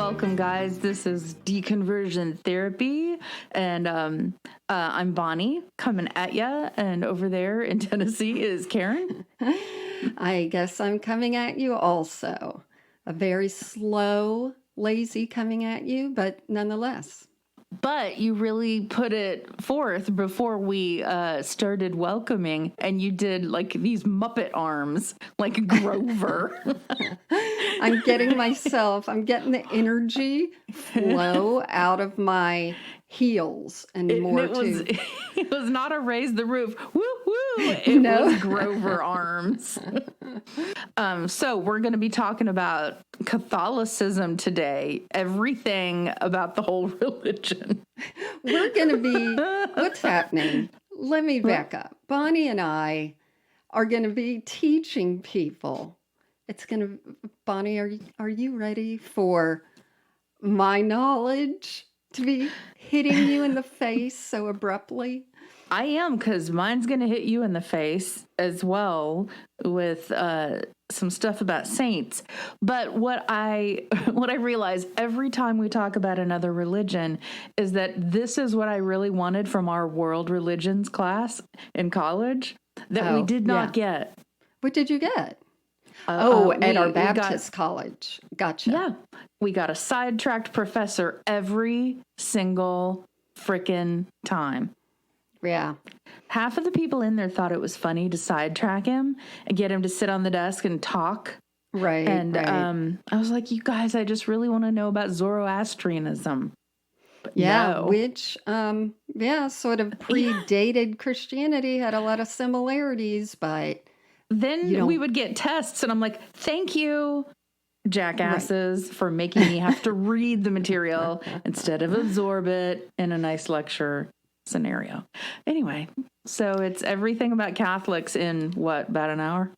welcome, guys. This is Deconversion Therapy, and I'm Bonnie coming at ya. And over there in Tennessee is Karen. I guess I'm coming at you also. A very slow, lazy coming at you, but nonetheless. But you really put it forth before we started welcoming, and you did like these Muppet arms, like Grover. I'm getting the energy flow out of my heels and It was not a raise the roof. Woo woo. It was Grover arms. So we're going to be talking about Catholicism today. Everything about the whole religion. We're going to be, what's happening? Let me back up. Bonnie and I are going to be teaching people. Bonnie, are you ready for my knowledge to be hitting you in the face so abruptly? I am, because mine's going to hit you in the face as well with some stuff about saints. But what I realize every time we talk about another religion is that this is what I really wanted from our world religions class in college that we did not get. What did you get? At our Baptist college. Gotcha. Yeah. We got a sidetracked professor every single frickin' time. Yeah. Half of the people in there thought it was funny to sidetrack him and get him to sit on the desk and talk. Right. And I was like, you guys, I just really want to know about Zoroastrianism. But no. Which, sort of predated Christianity, had a lot of similarities, but... Then we would get tests, and I'm like, thank you, jackasses, for making me have to read the material instead of absorb it in a nice lecture scenario. Anyway, so it's everything about Catholics in about an hour?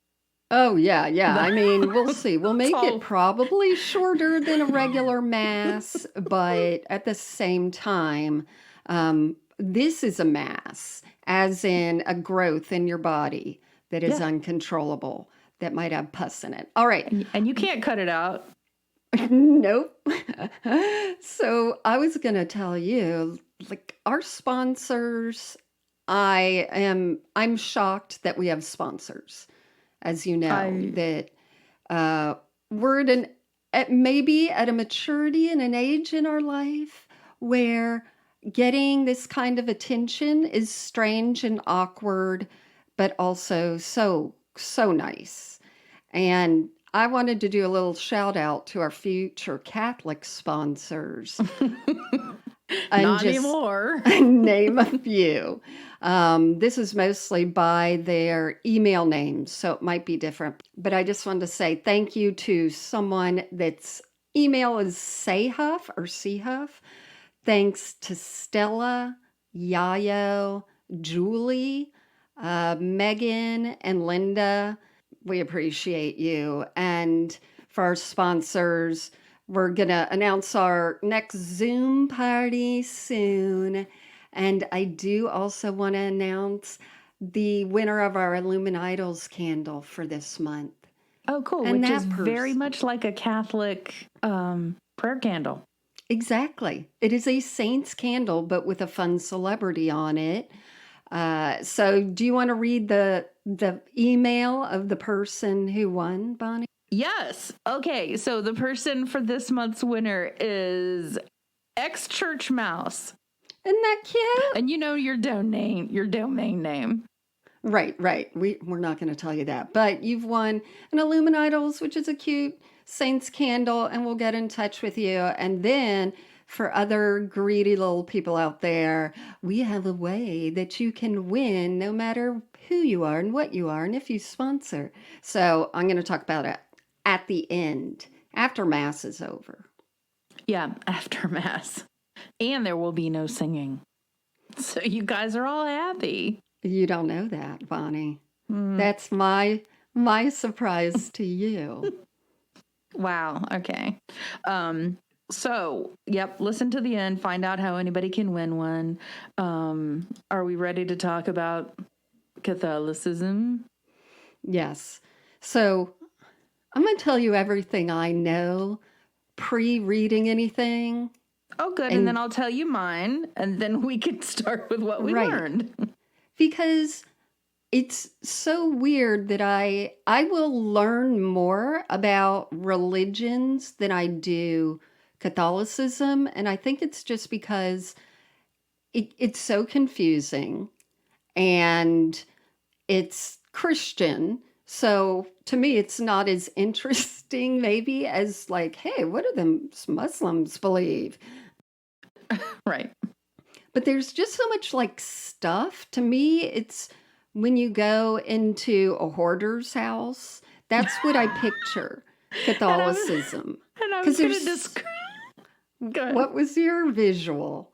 Oh, yeah. I mean, we'll see. We'll make it probably shorter than a regular mass, but at the same time, this is a mass, as in a growth in your body that is uncontrollable, that might have pus in it. All right. And you can't cut it out. Nope. So I was going to tell you, like, our sponsors, I'm shocked that we have sponsors. As you know, that we're maybe at a maturity and an age in our life where getting this kind of attention is strange and awkward, but also so nice. And I wanted to do a little shout out to our future Catholic sponsors. Not anymore. Name a few. This is mostly by their email names, so it might be different. But I just wanted to say thank you to someone that's email is Sayhuff or Seahuff. Thanks to Stella, Yayo, Julie, Megan, and Linda. We appreciate you. And for our sponsors, we're going to announce our next Zoom party soon. And I do also want to announce the winner of our Illuminitals candle for this month. Oh, cool. And which is very much like a Catholic prayer candle. Exactly. It is a saint's candle, but with a fun celebrity on it. So do you want to read the email of the person who won, Bonnie? Yes. Okay. So the person for this month's winner is Ex-Church Mouse. Isn't that cute? And you know your domain name. Right. We're not going to tell you that. But you've won an Illuminitals, which is a cute saint's candle, and we'll get in touch with you. And then for other greedy little people out there, we have a way that you can win no matter who you are and what you are and if you sponsor. So I'm going to talk about it at the end, after Mass is over. Yeah, after Mass. And there will be no singing. So you guys are all happy. You don't know that, Bonnie. That's my surprise to you. Wow. Okay. So, listen to the end, find out how anybody can win one. Are we ready to talk about Catholicism? Yes. So I'm going to tell you everything I know pre-reading anything. Oh, good. And then I'll tell you mine, and then we can start with what we learned. Because it's so weird that I will learn more about religions than I do Catholicism, and I think it's just because it's so confusing and it's Christian. So to me, it's not as interesting, maybe, as like, hey, what do the Muslims believe? Right. But there's just so much like stuff. To me, it's when you go into a hoarder's house, that's what I picture Catholicism. And I was going to describe. What was your visual?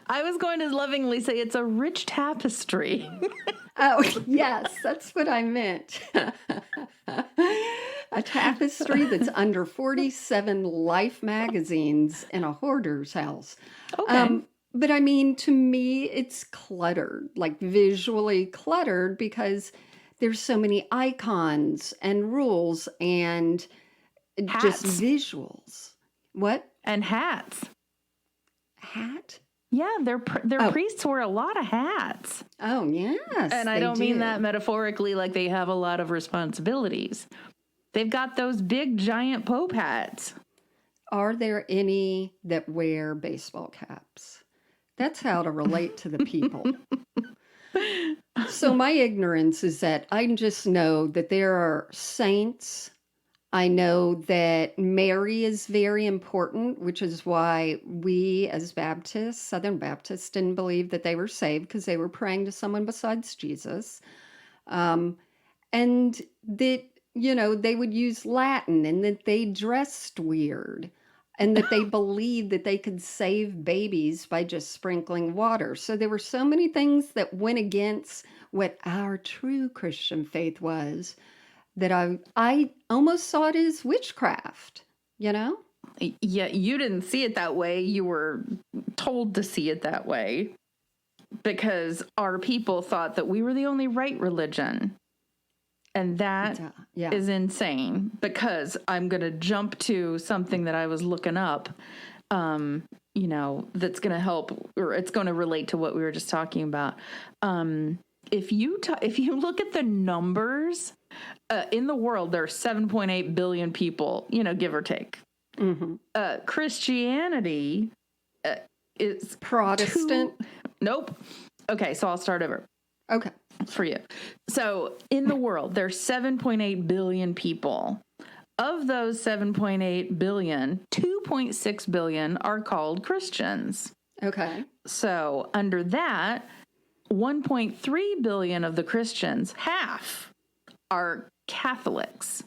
I was going to lovingly say it's a rich tapestry. Oh, yes, that's what I meant. A tapestry that's under 47 Life magazines in a hoarder's house. Okay. But I mean, to me, it's cluttered, like visually cluttered, because there's so many icons and rules and just visuals. What? And hats. Hat? Yeah, their priests wear a lot of hats. Oh, yes. And I don't mean that metaphorically, like they have a lot of responsibilities. They've got those big, giant Pope hats. Are there any that wear baseball caps? That's how to relate to the people. So my ignorance is that I just know that there are saints. I know that Mary is very important, which is why we as Baptists, Southern Baptists, didn't believe that they were saved because they were praying to someone besides Jesus. And that, they would use Latin and that they dressed weird and that they believed that they could save babies by just sprinkling water. So there were so many things that went against what our true Christian faith was, that I almost saw it as witchcraft, Yeah, you didn't see it that way. You were told to see it that way because our people thought that we were the only right religion. And that is insane, because I'm going to jump to something that I was looking up, that's going to help, or it's going to relate to what we were just talking about. If you look at the numbers in the world, there are 7.8 billion people, give or take. Mm-hmm. Christianity is Protestant. Nope. Okay, so I'll start over. Okay. For you. So in the world, there's 7.8 billion people. Of those 7.8 billion, 2.6 billion are called Christians. Okay. So under that, 1.3 billion of the Christians, half, are Catholics.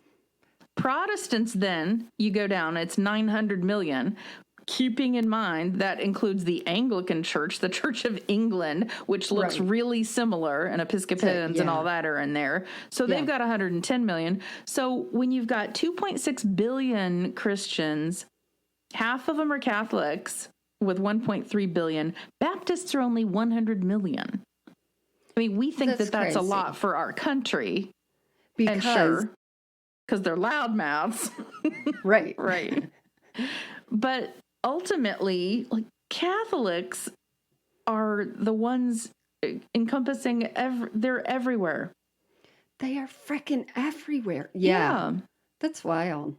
Protestants, then, you go down, it's 900 million. Keeping in mind that includes the Anglican Church, the Church of England, which looks really similar, and Episcopalians and all that are in there. So they've got 110 million. So when you've got 2.6 billion Christians, half of them are Catholics with 1.3 billion. Baptists are only 100 million. I mean, we think that's a lot for our country. Because they're loudmouths. Right. Right. But ultimately, like, Catholics are the ones encompassing they're everywhere. They are freaking everywhere. Yeah. That's wild.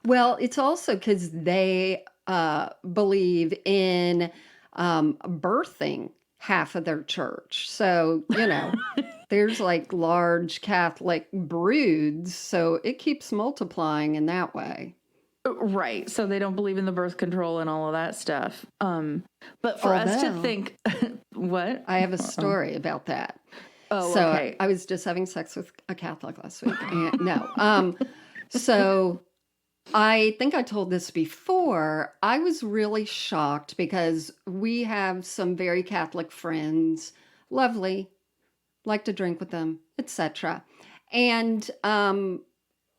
Well, it's also because they believe in birthing half of their church. So, there's like large Catholic broods. So it keeps multiplying in that way. Right. So they don't believe in the birth control and all of that stuff. But for us to think, what? I have a story about that. Oh, so okay. I was just having sex with a Catholic last week. And, so I think I told this before. I was really shocked because we have some very Catholic friends, lovely, like to drink with them, etc. And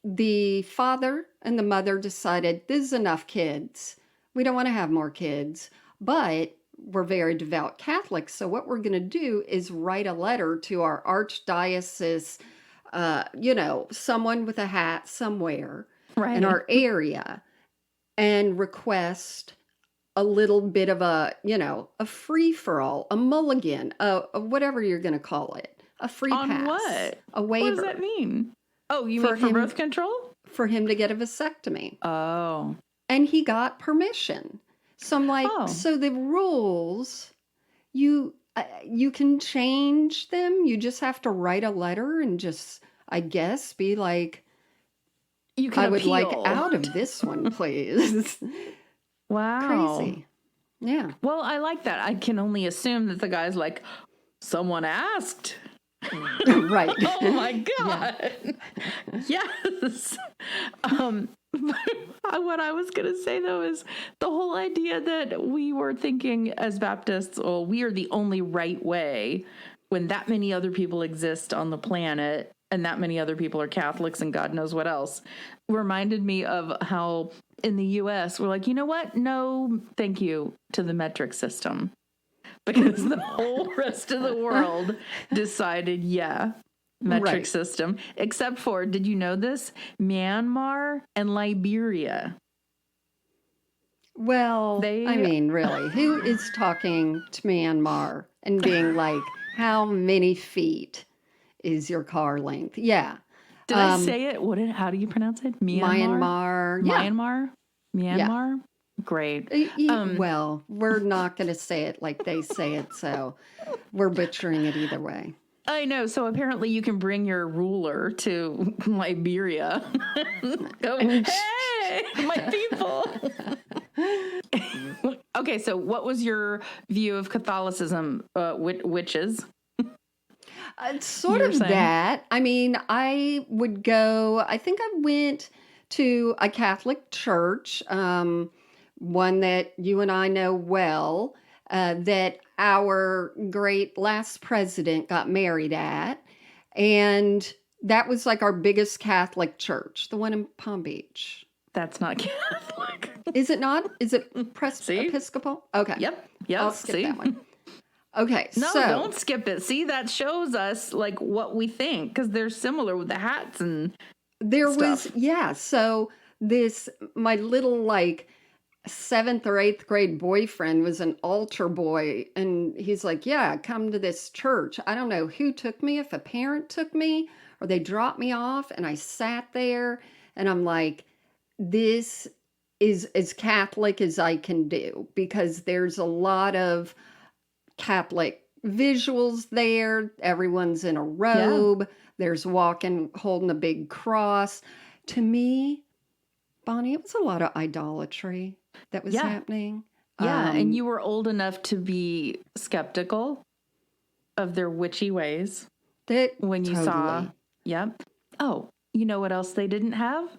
the father and the mother decided, this is enough kids. We don't want to have more kids, but we're very devout Catholics. So what we're going to do is write a letter to our archdiocese, someone with a hat somewhere in our area. and request a little bit of a free for all, a mulligan, a whatever you're going to call it, a free On pass, what? a What does waiver that mean? Oh, you for mean for birth him control? to get a vasectomy. Oh. And he got permission. So I'm like, Oh. so the rules, you can change them. You just have to write a letter and just, I guess, be like, You can I would like appeal. out of this one, please. Wow. Crazy. Yeah. Well, I like that. I can only assume that the guy's like, someone asked. Right. Oh my God. Yes. What I was going to say though is the whole idea that we were thinking as Baptists, oh, we are the only right way when that many other people exist on the planet and that many other people are Catholics and God knows what else, reminded me of how in the US we're like, you know what? No, thank you to the metric system. Because the whole rest of the world decided, yeah, metric Right. system, except for, did you know this? Myanmar and Liberia. Well, I mean, really, who is talking to Myanmar and being like, how many feet is your car length? Yeah. Did I say it? How do you pronounce it? Myanmar. Yeah. Myanmar? Myanmar? Great. Well, we're not going to say it like they say it, so we're butchering it either way. I know. So apparently you can bring your ruler to Liberia. Go, hey, my people. Okay, so what was your view of Catholicism, witches? It's sort of that. I mean, I think I went to a Catholic church, one that you and I know well, that our great last president got married at. And that was like our biggest Catholic church, the one in Palm Beach. That's not Catholic. Is it not? Is it Episcopal? Okay. Yep. I'll skip that one. Okay. No, so, don't skip it. See, that shows us like what we think because they're similar with the hats and there stuff. So my little like 7th or 8th grade boyfriend was an altar boy, and he's like, yeah, come to this church. I don't know who took me, if a parent took me or they dropped me off, and I sat there and I'm like, this is as Catholic as I can do, because there's a lot of Catholic visuals there. Everyone's in a robe. Yeah. There's walking, holding a big cross. To me, Bonnie, it was a lot of idolatry that was happening. Yeah, and you were old enough to be skeptical of their witchy ways. When you saw. Yep. Oh, you know what else they didn't have?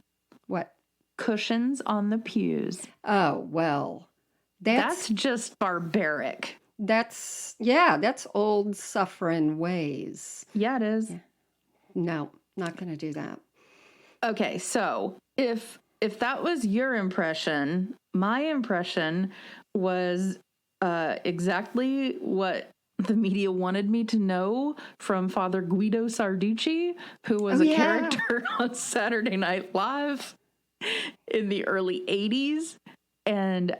What? Cushions on the pews. Oh, well. That's just barbaric. That's old suffering ways. Yeah, it is. Yeah. No, not going to do that. Okay, so if that was your impression, my impression was exactly what the media wanted me to know from Father Guido Sarducci, who was a character on Saturday Night Live in the early 80s. And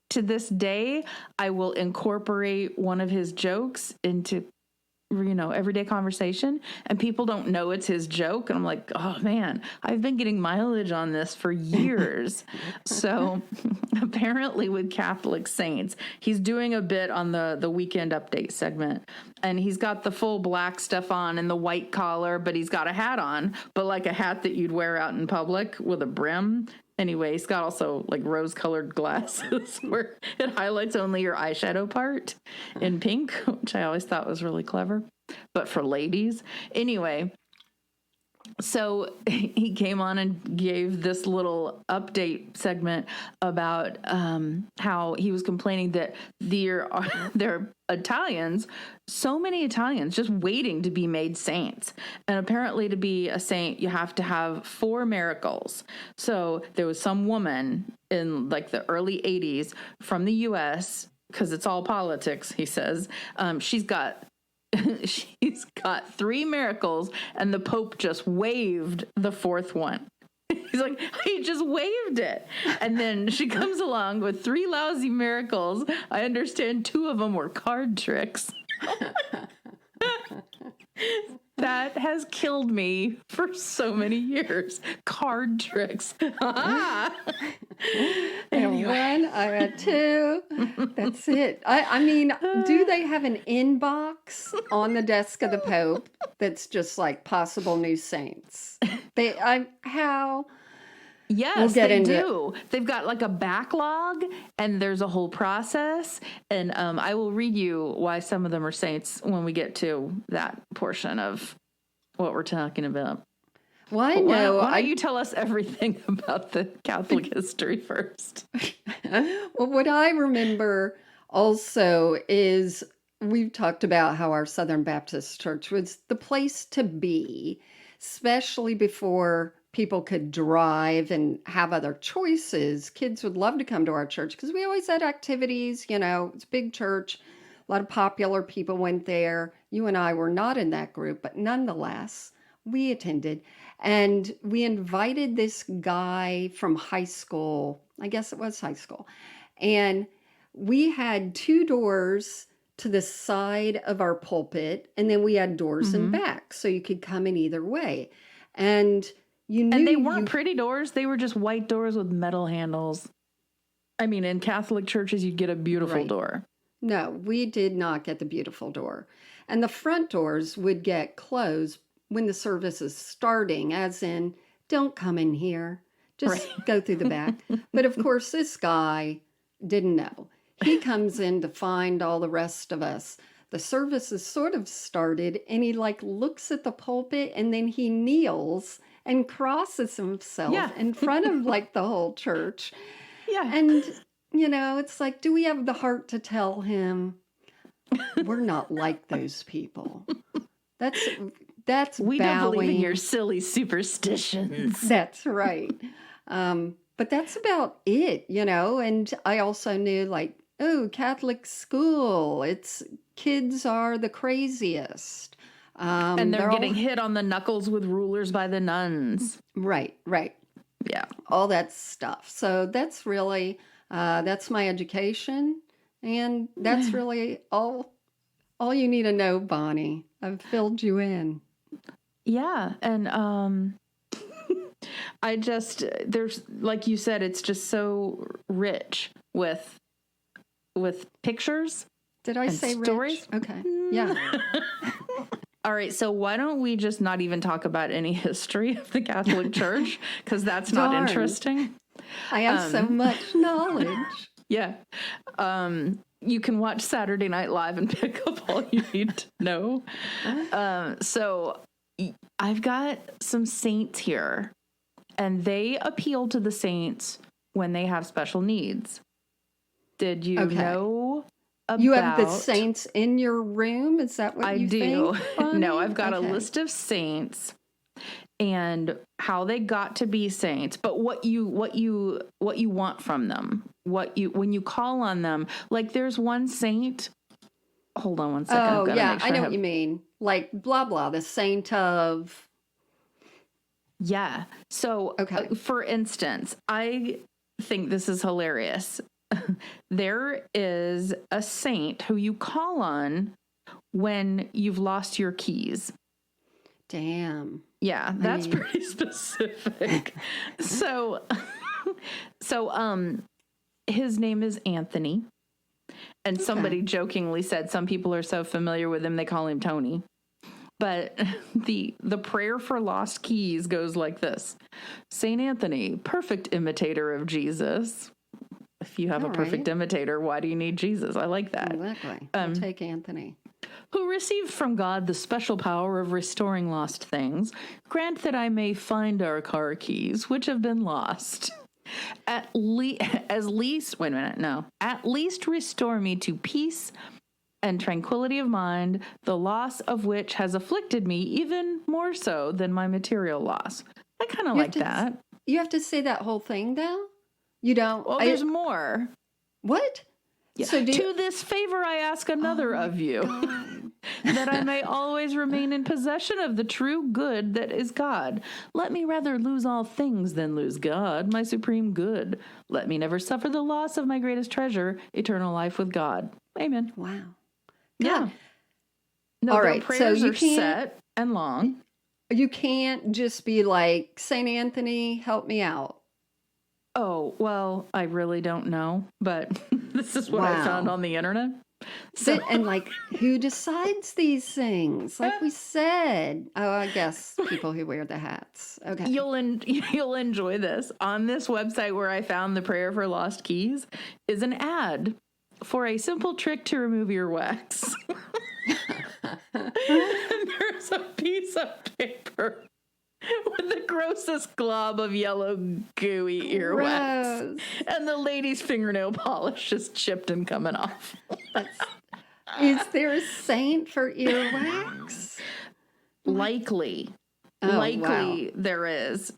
to this day, I will incorporate one of his jokes into everyday conversation, and people don't know it's his joke. And I'm like, oh man, I've been getting mileage on this for years. So apparently with Catholic saints, he's doing a bit on the weekend update segment, and he's got the full black stuff on and the white collar, but he's got a hat on, but like a hat that you'd wear out in public with a brim. Anyway, he's got also like rose-colored glasses where it highlights only your eyeshadow part in pink, which I always thought was really clever, but for ladies. Anyway, so he came on and gave this little update segment about how he was complaining that there are Italians, so many Italians just waiting to be made saints. And apparently to be a saint, you have to have 4 miracles. So there was some woman in like the early 80s from the US, because it's all politics, he says. She's got 3 miracles, and the Pope just waived the 4th one. He's like, he just waved it. And then she comes along with 3 lousy miracles. I understand 2 of them were card tricks. That has killed me for so many years. Card tricks. I got 1, I got 2. That's it. I mean, do they have an inbox on the desk of the Pope that's just like possible new saints? How? Yes, We'll get they into do. They've got like a backlog, and there's a whole process. And I will read you why some of them are saints when we get to that portion of what we're talking about. Well, I know. Why don't you tell us everything about the Catholic history first? Well, what I remember also is we've talked about how our Southern Baptist Church was the place to be, especially before people could drive and have other choices. Kids would love to come to our church because we always had activities. It's a big church. A lot of popular people went there. You and I were not in that group, but nonetheless, we attended. And we invited this guy from high school. I guess it was high school. And we had 2 doors to the side of our pulpit, and then we had doors in back, so you could come in either way. And you knew, and they weren't pretty doors. They were just white doors with metal handles. I mean, in Catholic churches, you get a beautiful door. No, we did not get the beautiful door. And the front doors would get closed when the service is starting, as in, don't come in here. Just go through the back. But of course, this guy didn't know. He comes in to find all the rest of us. The service is sort of started, and he looks at the pulpit, and then he kneels and crosses himself in front of the whole church. Yeah. And, it's like, do we have the heart to tell him we're not like those people? That's we bowing. don't believe in your silly superstitions. That's right. But that's about it, and I also knew Catholic school, kids are the craziest. And they're getting hit on the knuckles with rulers by the nuns. Right. Yeah. All that stuff. So that's really, that's my education. And that's really all you need to know, Bonnie. I've filled you in. Yeah. And there's, like you said, it's just so rich with pictures. Did I say stories? Rich? Okay. Yeah. All right, so why don't we just not even talk about any history of the Catholic Church? Because that's not interesting. I have so much knowledge. Yeah. You can watch Saturday Night Live and pick up all you need to know. So I've got some saints here, and they appeal to the saints when they have special needs. Did you know about... You have the saints in your room? Is that what you think? I do. No, I've got a list of saints and how they got to be saints, but what you want from them, when you call on them. There's one saint. Hold on one second. Oh, yeah, I know what you mean. Blah blah, the saint of. Yeah. So, for instance, I think this is hilarious. There is a saint who you call on when you've lost your keys. Damn. Yeah, that's pretty specific. So his name is Anthony. And somebody jokingly said some people are so familiar with him they call him Tony. But the prayer for lost keys goes like this. Saint Anthony, perfect imitator of Jesus. If you have a perfect imitator, why do you need Jesus? I like that. Exactly. We'll take Anthony. Who received from God the special power of restoring lost things, grant that I may find our car keys, which have been lost. At least restore me to peace and tranquility of mind, the loss of which has afflicted me even more so than my material loss. I kind of like that. You have to say that whole thing, though? You don't? Well, there's more. What? Yeah. So to this favor I ask another of you. that I may always remain in possession of the true good that is God. Let me rather lose all things than lose God, my supreme good. Let me never suffer the loss of my greatest treasure, eternal life with God. Amen. Wow. Yeah. God. No, All their right. So prayers are set and long. you can't just be like, Saint Anthony, help me out. Oh, well, I really don't know, but this is what I found Wow. on the internet. So, And like, who decides these things? Like we said. Oh, I guess people who wear the hats. Okay. you'll enjoy this. On this website where I found the prayer for lost keys is an ad for a simple trick to remove earwax. And there's a piece of paper with the grossest glob of yellow gooey earwax. Gross. And the lady's fingernail polish is chipped and coming off. Is there a saint for earwax? Likely. Oh, Likely wow. there is.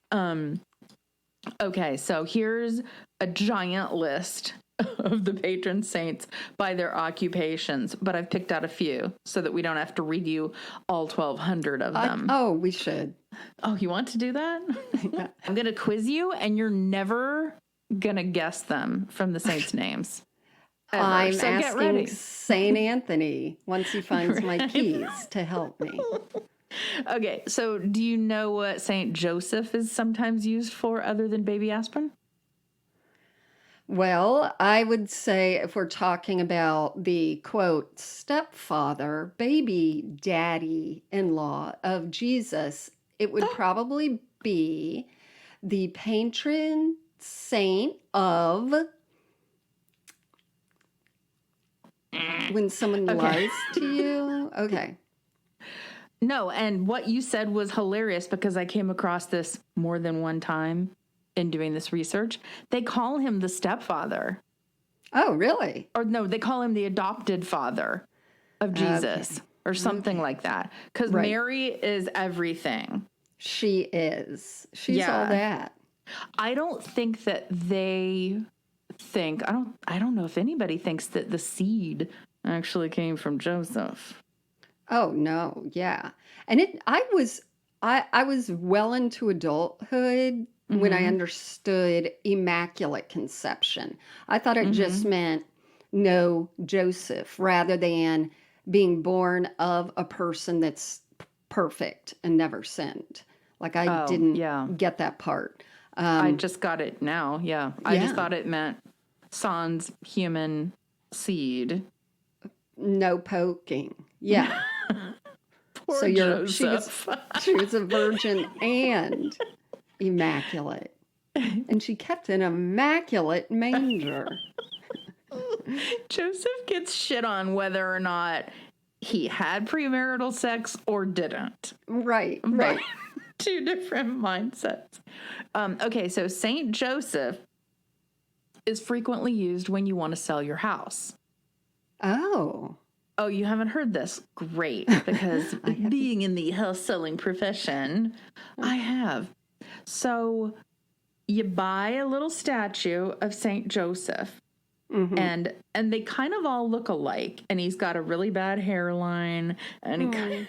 Okay, so here's a giant list of the patron saints by their occupations, but I've picked out a few so that we don't have to read you all 1,200 of them. Oh, we should. Oh, you want to do that? I'm going to quiz you, and you're never going to guess them from the saints' names. Ever. I'm So get ready. asking Saint Anthony once he finds my keys to help me. Okay, so do you know what Saint Joseph is sometimes used for other than baby aspirin? Well, I would say if we're talking about the quote, stepfather, baby daddy in law of Jesus, it would probably be the patron saint of when someone lies to you. Okay. No, and what you said was hilarious because I came across this more than one time in doing this research. They call him the stepfather. Oh, really? Or no, they call him the adopted father of Jesus or something like that. Because Right. Mary is everything. She is. She's all Yeah. that. I don't think that they think, I don't know if anybody thinks that the seed actually came from Joseph. Oh no, yeah. And I was well into adulthood when I understood immaculate conception. I thought it just meant no Joseph rather than being born of a person that's perfect and never sinned. Like I didn't get that part. I just got it now. Yeah. I just Yeah. thought it meant sans human seed. No poking. Yeah. Poor So Joseph. she was a virgin and immaculate. And she kept an immaculate manger. Joseph gets shit on whether or not he had premarital sex or didn't. Right. But two different mindsets. Okay, so Saint Joseph is frequently used when you want to sell your house. Oh. Oh, you haven't heard this? Great, because being in the house selling profession, I have. So you buy a little statue of Saint Joseph, and they kind of all look alike. And he's got a really bad hairline, and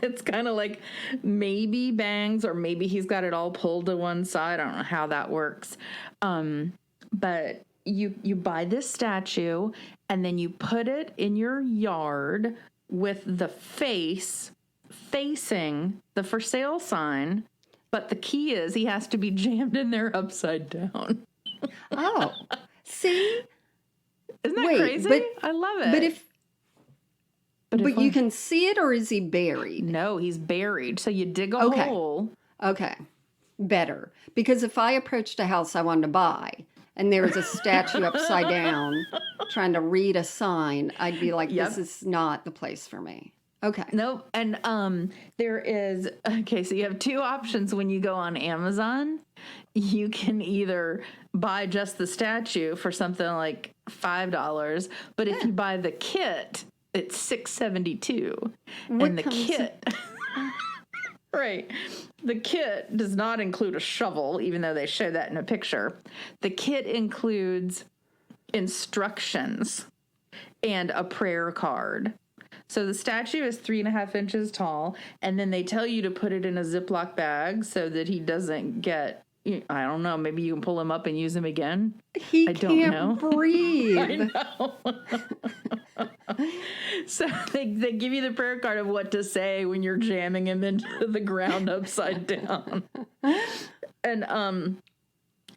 it's kind of like maybe bangs, or maybe he's got it all pulled to one side. I don't know how that works, but you buy this statue, and then you put it in your yard with the face facing the for sale sign. But the key is he has to be jammed in there upside down. Oh. See? Isn't that Wait, crazy? I love it. But you can see it, or is he buried? No, he's buried. So you dig a hole. Okay. Better. Because if I approached a house I wanted to buy and there was a statue upside down trying to read a sign, I'd be like, this is not the place for me. Okay. Nope. And there is, okay, so you have two options when you go on Amazon. You can either buy just the statue for something like $5, but if you buy the kit, it's $6.72. And the kit, right. The kit does not include a shovel, even though they show that in a picture. The kit includes instructions and a prayer card. So the statue is 3.5 inches tall, and then they tell you to put it in a Ziploc bag so that he doesn't get, I don't know, maybe you can pull him up and use him again. He I don't know. can't breathe. I know. So they give you the prayer card of what to say when you're jamming him into the ground upside down. And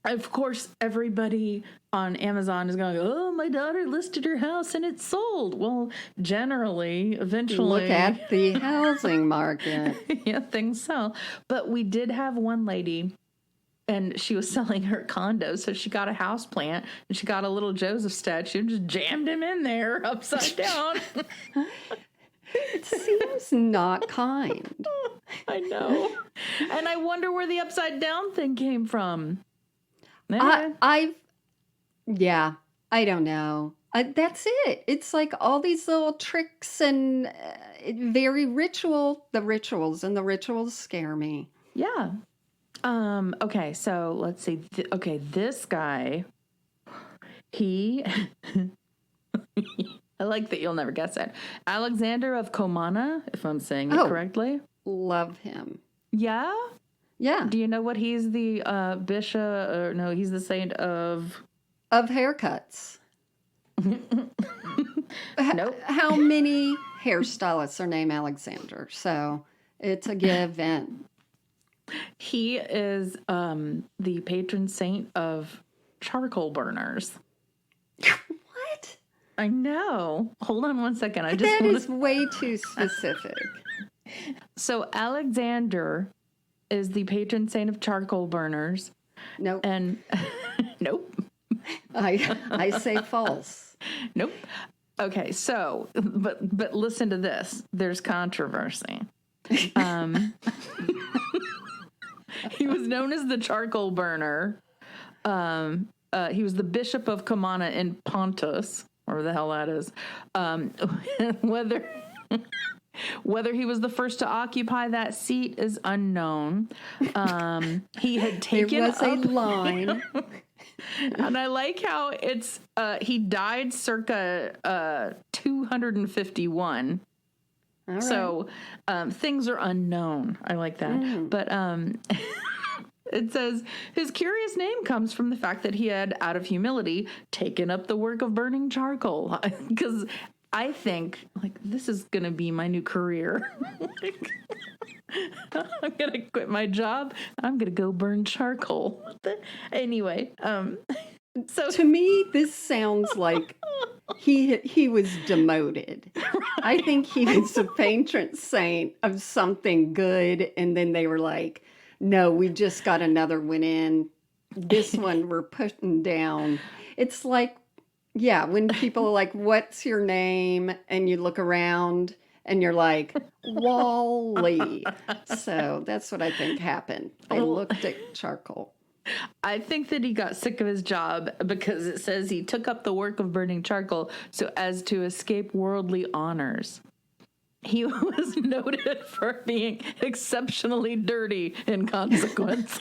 of course, everybody on Amazon is going, oh, my daughter listed her house and it's sold. Well, generally, eventually. Look at the housing market. Yeah, things sell. But we did have one lady, and she was selling her condo, so she got a house plant, and she got a little Joseph statue and just jammed him in there upside down. It seems not kind. I know. And I wonder where the upside down thing came from. I don't know. That's it. It's like all these little tricks and very ritual. The rituals scare me. Yeah. Okay, so let's see. This guy, he, I like that you'll never guess it. Alexander of Comana, if I'm saying it correctly. Love him. Yeah? Yeah. Do you know what he's the bishop, or no, he's the saint of? Of haircuts. Nope. How many hairstylists are named Alexander? So it's a given. He is the patron saint of charcoal burners. What? I know. Hold on one second. That is way too specific. So Alexander is the patron saint of charcoal burners. Nope. And nope. I say false. Nope. Okay, so but listen to this. There's controversy. He was known as the charcoal burner. He was the bishop of Comana in Pontus, wherever the hell that is. Whether he was the first to occupy that seat is unknown. He had taken There was a line. And I like how it's he died circa 251. All right. So things are unknown. I like that. But it says his curious name comes from the fact that he had, out of humility, taken up the work of burning charcoal. Because I think, like, this is going to be my new career. I'm going to quit my job. I'm going to go burn charcoal. Anyway, so to me, this sounds like he was demoted. I think he was a patron saint of something good, and then they were like, no, we just got another one in. This one we're putting down. It's like, yeah, when people are like, what's your name? And you look around and you're like, Wally. So that's what I think happened. They looked at charcoal. I think that he got sick of his job because it says he took up the work of burning charcoal so as to escape worldly honors. He was noted for being exceptionally dirty in consequence.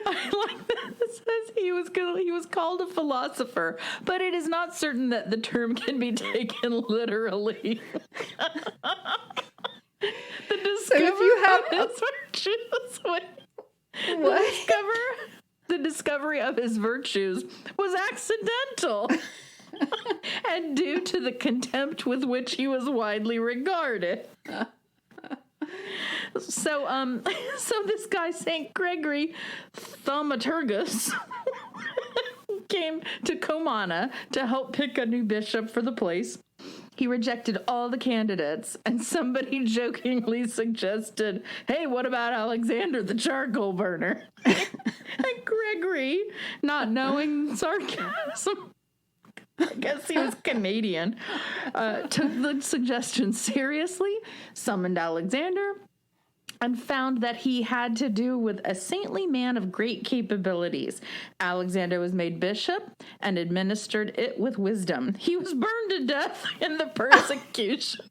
I like that it says he was called a philosopher, but it is not certain that the term can be taken literally. So if you have his virtues, the discovery of his virtues was accidental and due to the contempt with which he was widely regarded. So this guy, St. Gregory Thaumaturgus, came to Comana to help pick a new bishop for the place. He rejected all the candidates, and somebody jokingly suggested, hey, what about Alexander the charcoal burner? And Gregory, not knowing sarcasm, I guess he was Canadian, took the suggestion seriously, summoned Alexander, and found that he had to do with a saintly man of great capabilities. Alexander was made bishop and administered it with wisdom. He was burned to death in the persecution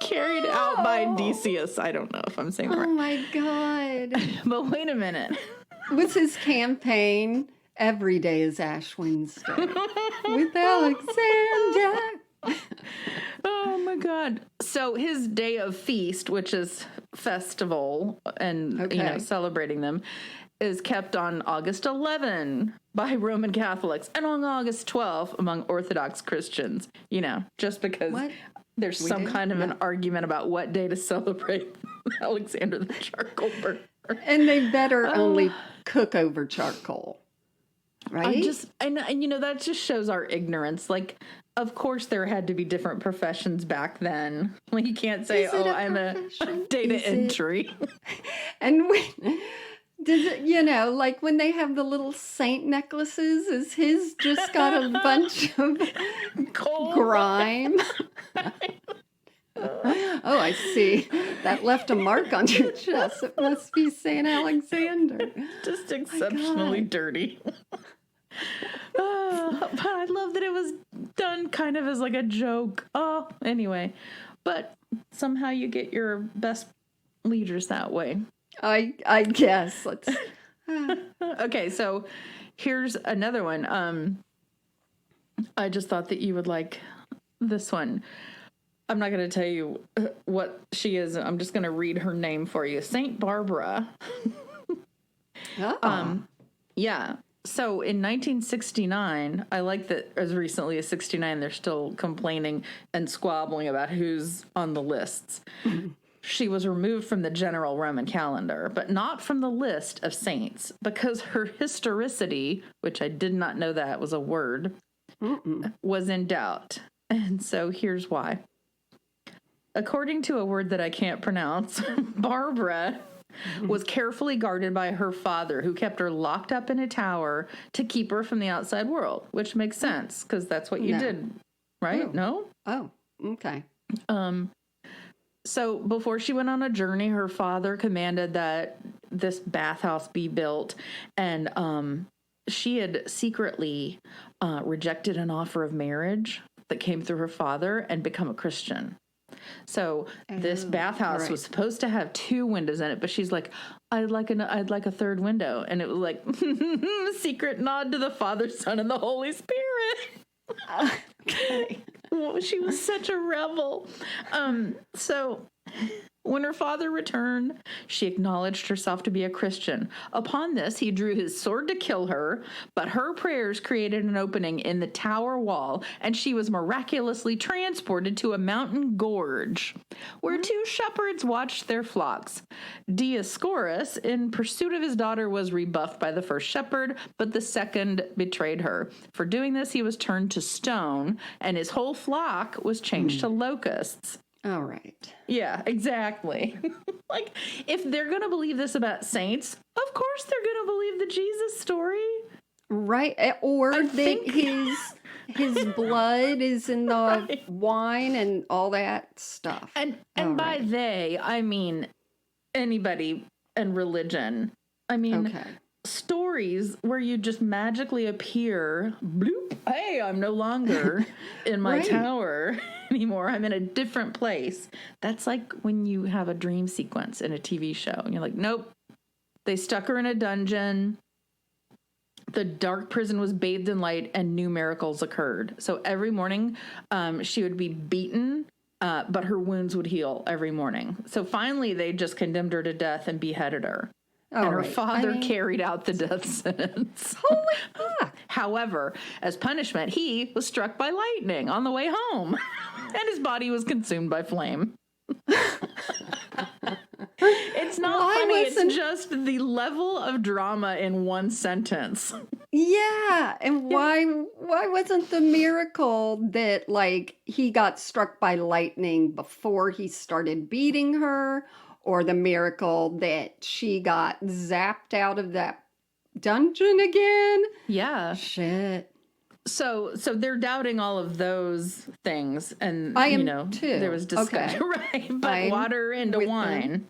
carried out by Decius. I don't know if I'm saying that right. Oh my God. But wait a minute. Was his campaign Every day is Ash Wednesday with Alexander. Oh my God. So his day of feast, which is festival and, Okay. celebrating them, is kept on August 11 by Roman Catholics and on August 12 among Orthodox Christians, just because What? there's We some do? kind of No. an argument about what day to celebrate Alexander the Charcoal Burner. And they better only cook over charcoal, right? And that just shows our ignorance. Like, of course, there had to be different professions back then. Like, you can't say, Is it a I'm a profession? data Is it? entry. And does it, like when they have the little saint necklaces, is his just got a bunch of Coal. grime? Oh, I see. That left a mark on your chest. It must be Saint Alexander. Just exceptionally God. dirty. But I love that it was done kind of as like a joke. Oh, anyway. But somehow you get your best leaders that way. I guess. Let's. Okay, so here's another one. I just thought that you would like this one. I'm not going to tell you what she is. I'm just going to read her name for you. Saint Barbara. Oh. Yeah. So in 1969, I like that as recently as 69, they're still complaining and squabbling about who's on the lists. She was removed from the general Roman calendar, but not from the list of saints because her historicity, which I did not know that was a word, was in doubt. And so here's why. According to a word that I can't pronounce, Barbara was carefully guarded by her father, who kept her locked up in a tower to keep her from the outside world, which makes sense because that's what you did, right? Oh. No? Oh, okay. So before she went on a journey, her father commanded that this bathhouse be built, and she had secretly rejected an offer of marriage that came through her father and become a Christian. So this bathhouse was supposed to have 2 windows in it, but she's like, I'd like a third window. And it was like, secret nod to the Father, Son, and the Holy Spirit. Okay. Well, she was such a rebel. So when her father returned, she acknowledged herself to be a Christian. Upon this, he drew his sword to kill her, but her prayers created an opening in the tower wall, and she was miraculously transported to a mountain gorge where 2 shepherds watched their flocks. Dioscorus, in pursuit of his daughter, was rebuffed by the first shepherd, but the second betrayed her. For doing this, he was turned to stone, and his whole flock was changed to locusts. All right. Yeah, exactly. Like, if they're going to believe this about saints, of course they're going to believe the Jesus story. Right. Or that his blood is in the wine and all that stuff. And by they, I mean anybody and religion. I mean, stories where you just magically appear, bloop, hey, I'm no longer in my tower anymore. I'm in a different place. That's like when you have a dream sequence in a TV show and you're like, nope, they stuck her in a dungeon. The dark prison was bathed in light and new miracles occurred. So every morning she would be beaten, but her wounds would heal every morning. So finally they just condemned her to death and beheaded her. And her father carried out the death sentence. Holy fuck. However, as punishment, he was struck by lightning on the way home, and his body was consumed by flame. It's not funny. It's just the level of drama in one sentence. Yeah, and why wasn't the miracle that like he got struck by lightning before he started beating her? Or the miracle that she got zapped out of that dungeon again? Yeah. Shit. So they're doubting all of those things, and I am too. There was discussion, right? But water into wine,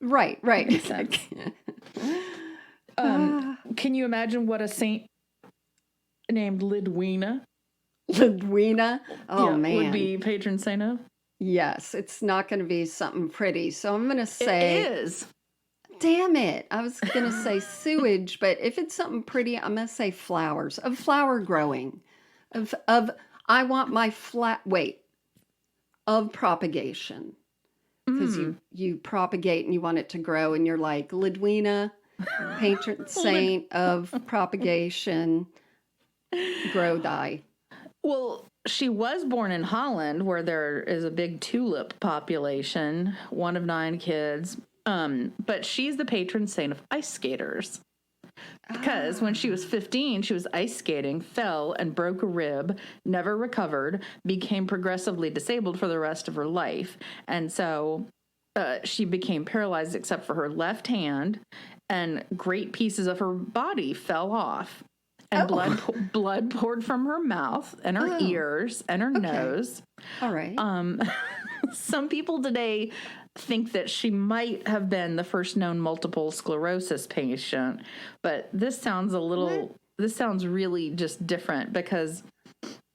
right? Makes sense. Can you imagine what a saint named Lidwina? Oh man, would be patron saint of? Yes, it's not going to be something pretty. So I'm going to say it is. Damn it. I was going to say sewage, but if it's something pretty, I'm going to say flowers. Of flower growing. Of I want my of propagation. Because you propagate and you want it to grow, and you're like, Lidwina, patron saint of propagation, grow die. Well, she was born in Holland, where there is a big tulip population, one of 9 kids. But she's the patron saint of ice skaters. Because when she was 15, she was ice skating, fell and broke a rib, never recovered, became progressively disabled for the rest of her life. And so she became paralyzed except for her left hand, and great pieces of her body fell off. And blood poured from her mouth and her ears and her nose. All right. Some people today think that she might have been the first known multiple sclerosis patient, but this sounds really just different, because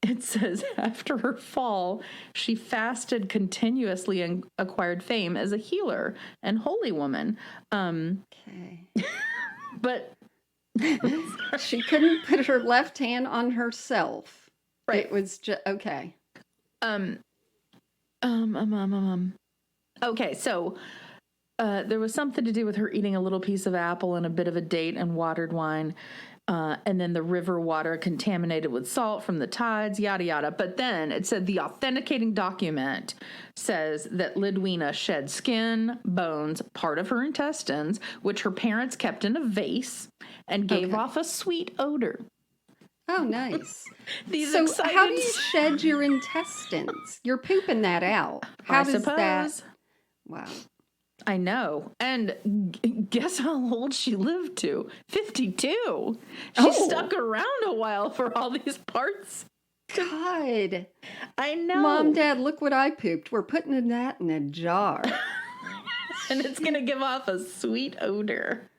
it says after her fall, she fasted continuously and acquired fame as a healer and holy woman. Okay. But she couldn't put her left hand on herself. Right. It was just okay. Okay, so there was something to do with her eating a little piece of apple and a bit of a date and watered wine, and then the river water contaminated with salt from the tides, yada yada. But then it said the authenticating document says that Lidwina shed skin, bones, part of her intestines, which her parents kept in a vase, and gave off a sweet odor. Oh, nice. So how do you shed your intestines? You're pooping that out. How does that? Wow. I know. And guess how old she lived to? 52. She stuck around a while for all these parts. God. I know. Mom, Dad, look what I pooped. We're putting that in a jar. And it's going to give off a sweet odor.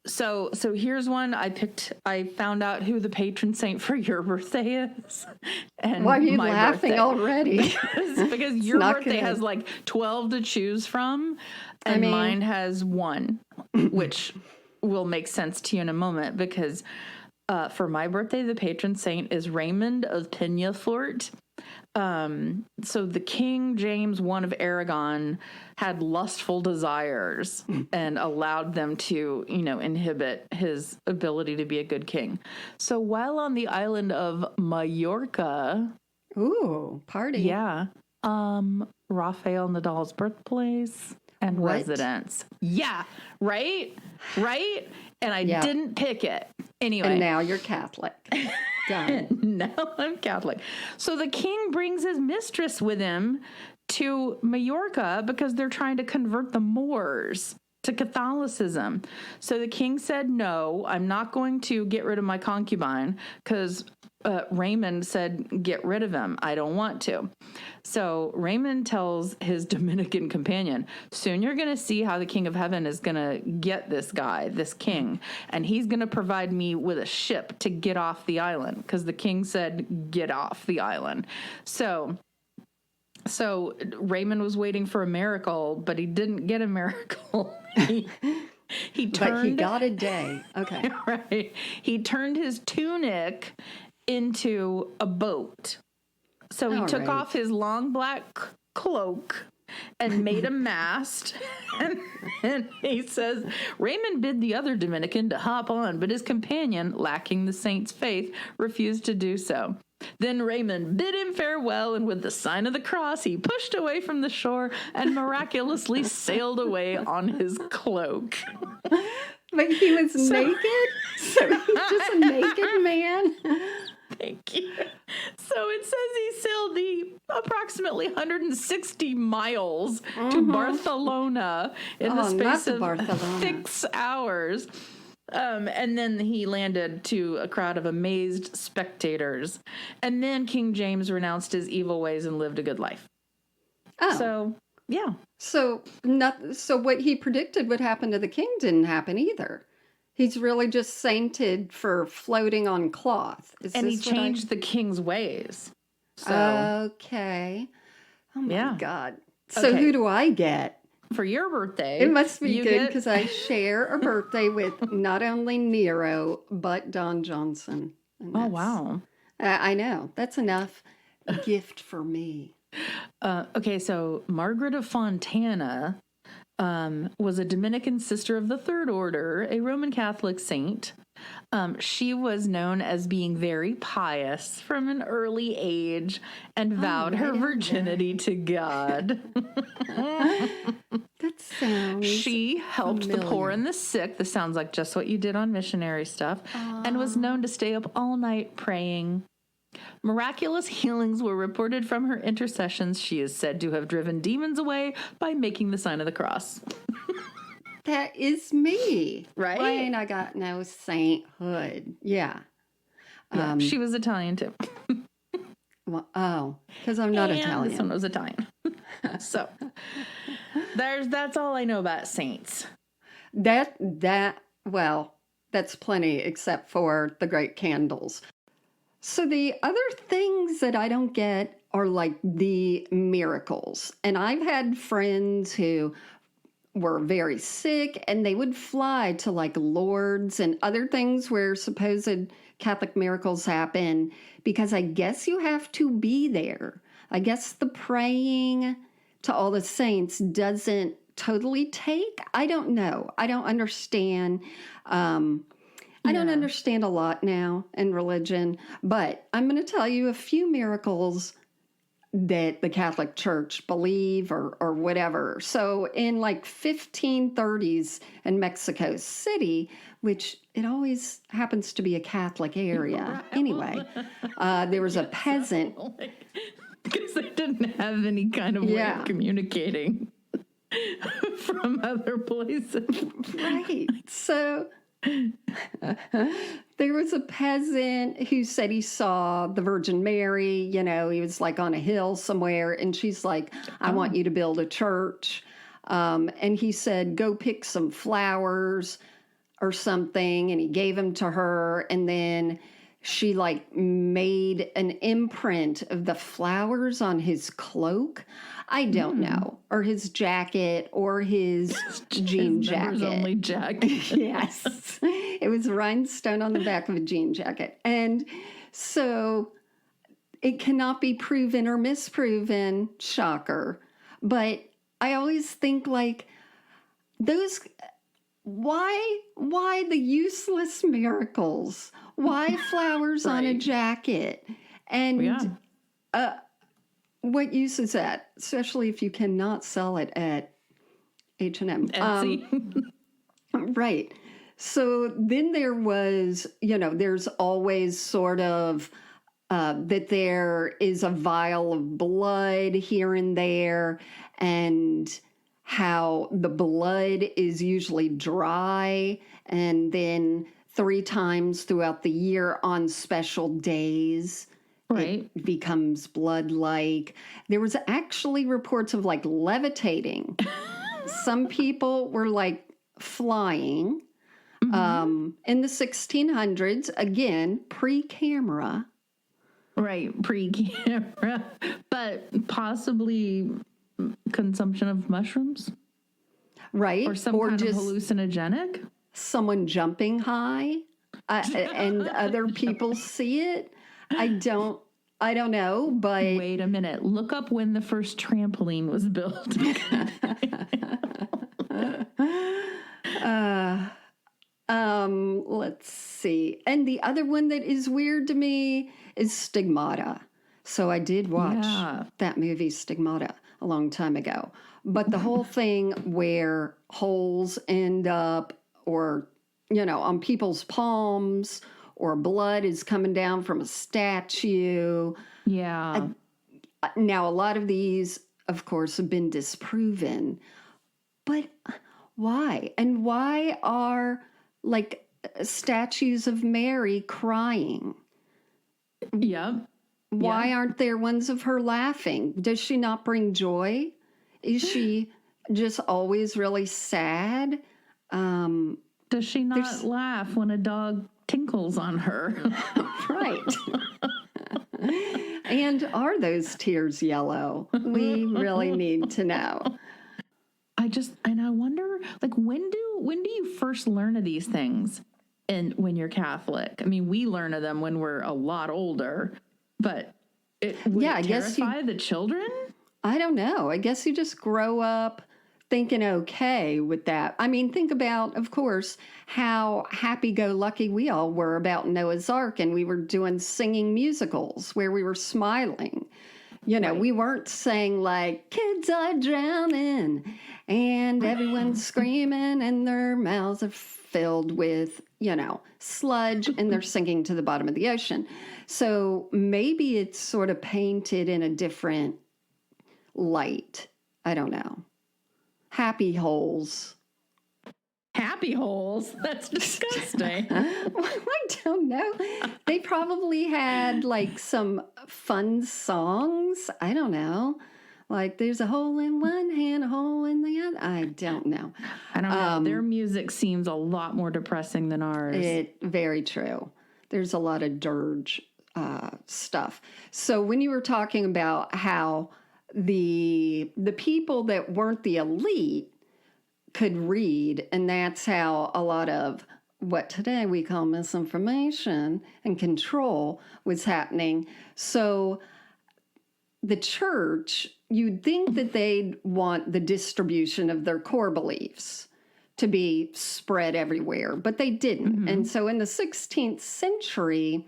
So here's one I picked. I found out who the patron saint for your birthday is. And why are you my laughing birthday. Already? Because your birthday has like 12 to choose from, and mine has 1, which will make sense to you in a moment, because for my birthday, the patron saint is Raymond of Peñafort. So the King James I of Aragon had lustful desires and allowed them to, inhibit his ability to be a good king. So while on the island of Mallorca, party. Yeah. Rafael Nadal's birthplace and residence. Yeah, right? And I didn't pick it. Anyway. And now you're Catholic. Done. Now I'm Catholic. So the king brings his mistress with him to Mallorca because they're trying to convert the Moors to Catholicism. So the king said, no, I'm not going to get rid of my concubine, because Raymond said, get rid of him. I don't want to. So Raymond tells his Dominican companion, soon you're going to see how the King of Heaven is going to get this guy, this king, and he's going to provide me with a ship to get off the island, because the king said, get off the island. So Raymond was waiting for a miracle, but he didn't get a miracle. He turned, but he got a day. Okay. Right. He turned his tunic into a boat. So he took off his long black cloak and made a mast. And he says, Raymond bid the other Dominican to hop on, but his companion, lacking the saint's faith, refused to do so. Then Raymond bid him farewell, and with the sign of the cross, he pushed away from the shore and miraculously sailed away on his cloak. But he was naked? So he's just a naked man? Thank you. So it says he sailed the approximately 160 miles to Barcelona in the space of 6 hours. And then he landed to a crowd of amazed spectators. And then King James renounced his evil ways and lived a good life. Oh. So, yeah. So what he predicted would happen to the king didn't happen either. He's really just sainted for floating on cloth. And he changed the king's ways. So. Okay. Oh, my God. So who do I get? for your birthday, It must be you good get because I share a birthday with not only Nero, but Don Johnson. And oh that's, wow. I know, that's enough gift for me. Okay, so Margaret of Fontana was a Dominican sister of the Third Order, a Roman Catholic saint. She was known as being very pious from an early age and vowed her right on virginity to God. That sounds She helped the poor and familiar. the sick. This sounds like just what you did on missionary stuff. And was known to stay up all night praying. Miraculous healings were reported from her intercessions. She is said to have driven demons away by making the sign of the cross. That is me. Right? Why ain't I got no sainthood? Yeah. Yeah, she was Italian too. Well, oh, because I'm not And this one Italian. was Italian. So that's all I know about saints. Well, that's plenty except for the great candles. So the other things that I don't get are like the miracles. And I've had friends who were very sick and they would fly to like Lourdes and other things where supposed Catholic miracles happen because I guess you have to be there. I guess the praying to all the saints doesn't totally take. I don't know. I don't understand. I don't understand a lot now in religion, but I'm going to tell you a few miracles that the Catholic Church believe or whatever. So in like 1530s in Mexico City, which it always happens to be a Catholic area anyway, there was a peasant. Because they didn't have any kind of way of communicating from other places. Right. So there was a peasant who said he saw the Virgin Mary. You know, he was like on a hill somewhere, and she's like, I want you to build a church. And he said, go pick some flowers or something. And he gave them to her. And then she like made an imprint of the flowers on his cloak. I don't know. Or his jacket or his jean jacket. Only jacket. Yes. It was rhinestone on the back of a jean jacket. And so it cannot be proven or misproven, shocker. But I always think like those, why the useless miracles? Why flowers on a jacket? And what use is that? Especially if you cannot sell it at H&M. Etsy. Right. So then there was, there's always sort of that there is a vial of blood here and there, and how the blood is usually dry, and then 3 times throughout the year on special days, right, it becomes blood-like. There was actually reports of like levitating. Some people were like flying. In the 1600s, again, pre-camera. Right, pre-camera, but possibly consumption of mushrooms, Right, or some kind of hallucinogenic. Someone jumping high, and other people see it. I don't know, but wait a minute. Look up when the first trampoline was built. Let's see. And the other one that is weird to me is Stigmata. So I did watch that movie Stigmata a long time ago. But the whole thing where holes end up, or, on people's palms, or blood is coming down from a statue. Yeah. Now, a lot of these, of course, have been disproven. But why? And why are like statues of Mary crying? Yep. Why aren't there ones of her laughing? Does she not bring joy? Is she just always really sad? Does she not laugh when a dog tinkles on her? Right. And are those tears yellow? We really need to know. I I wonder, like, when do you first learn of these things? And when you're Catholic, I mean, we learn of them when we're a lot older, but would it terrify the children? I don't know. I guess you just grow up thinking okay with that. I mean, think about, of course, how happy-go-lucky we all were about Noah's Ark, and we were doing singing musicals where we were smiling. You know, we weren't saying like, kids are drowning and everyone's screaming and their mouths are filled with, you know, sludge and they're sinking to the bottom of the ocean. So maybe it's sort of painted in a different light. I don't know. Happy holes. Happy holes? That's disgusting. I don't know. They probably had like some fun songs. I don't know. Like there's a hole in one hand, a hole in the other. I don't know. I don't know. Their music seems a lot more depressing than ours. Very true. There's a lot of dirge stuff. So when you were talking about how the people that weren't the elite could read, and that's how a lot of what today we call misinformation and control was happening. So the church, you'd think that they'd want the distribution of their core beliefs to be spread everywhere, but they didn't. Mm-hmm. And so in the 16th century,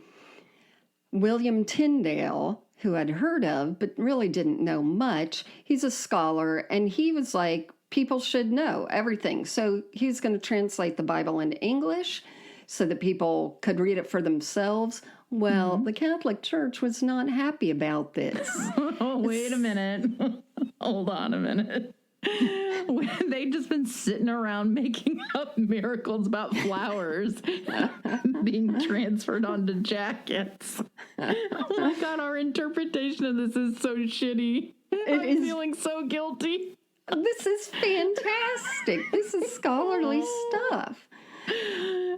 William Tyndale, who I'd heard of but really didn't know much, he's a scholar, and he was like, people should know everything. So he's going to translate the Bible into English so that people could read it for themselves. Well, the Catholic Church was not happy about this. Oh, wait a minute. Hold on a minute. They've just been sitting around making up miracles about flowers being transferred onto jackets. Oh my God, our interpretation of this is so shitty. I'm feeling so guilty. This is fantastic. This is scholarly stuff.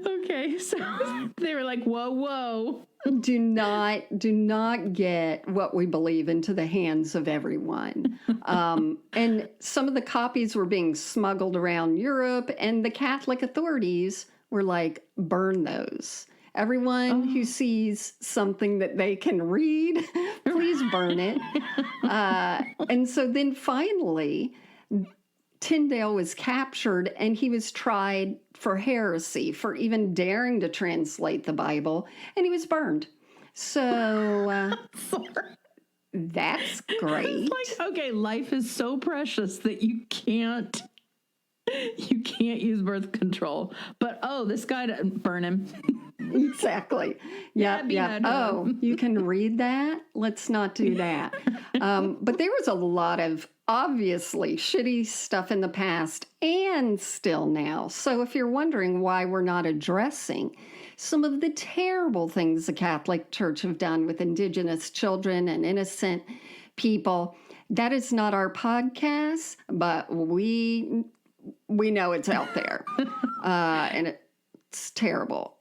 Okay, so they were like, whoa. Do not get what we believe into the hands of everyone. And some of the copies were being smuggled around Europe, and the Catholic authorities were like, burn those. Everyone who sees something that they can read, please burn it. And so then finally, Tyndale was captured and he was tried for heresy, for even daring to translate the Bible, and he was burned. So that's great. It's like, okay, life is so precious that you can't use birth control. But this guy, burn him. Exactly. Yeah. Oh, you can read that? Let's not do that. But there was a lot of obviously shitty stuff in the past and still now. So if you're wondering why we're not addressing some of the terrible things the Catholic Church have done with Indigenous children and innocent people, that is not our podcast, but we know it's out there. And it's terrible.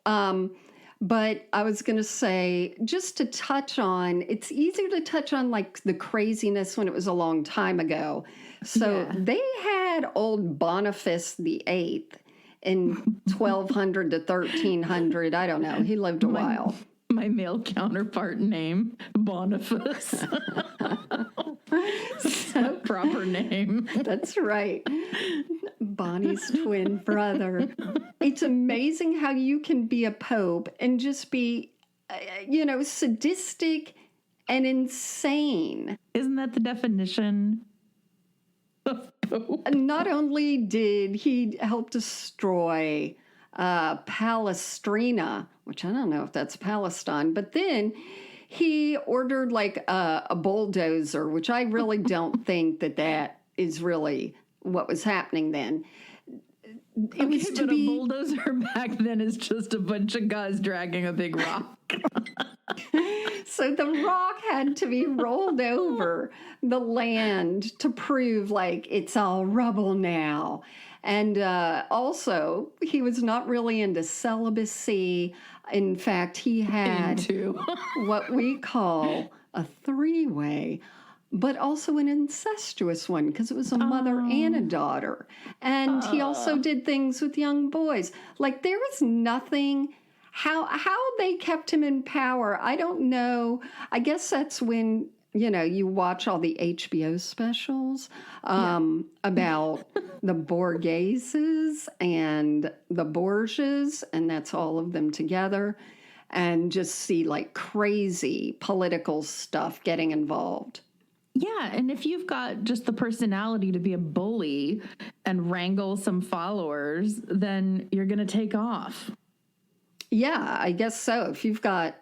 But I was going to say, just to touch on, it's easier to touch on like the craziness when it was a long time ago. So they had old Boniface VIII in 1200 to 1300. I don't know. He lived a while. My male counterpart name, Boniface. So proper name. That's right. Bonnie's twin brother. It's amazing how you can be a pope and just be, sadistic and insane. Isn't that the definition of pope? Not only did he help destroy Palestrina, which I don't know if that's Palestine, but then he ordered like a bulldozer, which I really don't think that is really what was happening then. It was to be a bulldozer back then is just a bunch of guys dragging a big rock. So the rock had to be rolled over the land to prove like it's all rubble now. And also, he was not really into celibacy. In fact, he had what we call a three-way. but also an incestuous one because it was a mother and a daughter. And he also did things with young boys. Like there was nothing. How they kept him in power, I don't know. I guess that's when you watch all the HBO specials about the Borgheses and the Borgias, and that's all of them together, and just see like crazy political stuff getting involved. Yeah, and if you've got just the personality to be a bully and wrangle some followers, then you're going to take off. Yeah, I guess so. If you've got,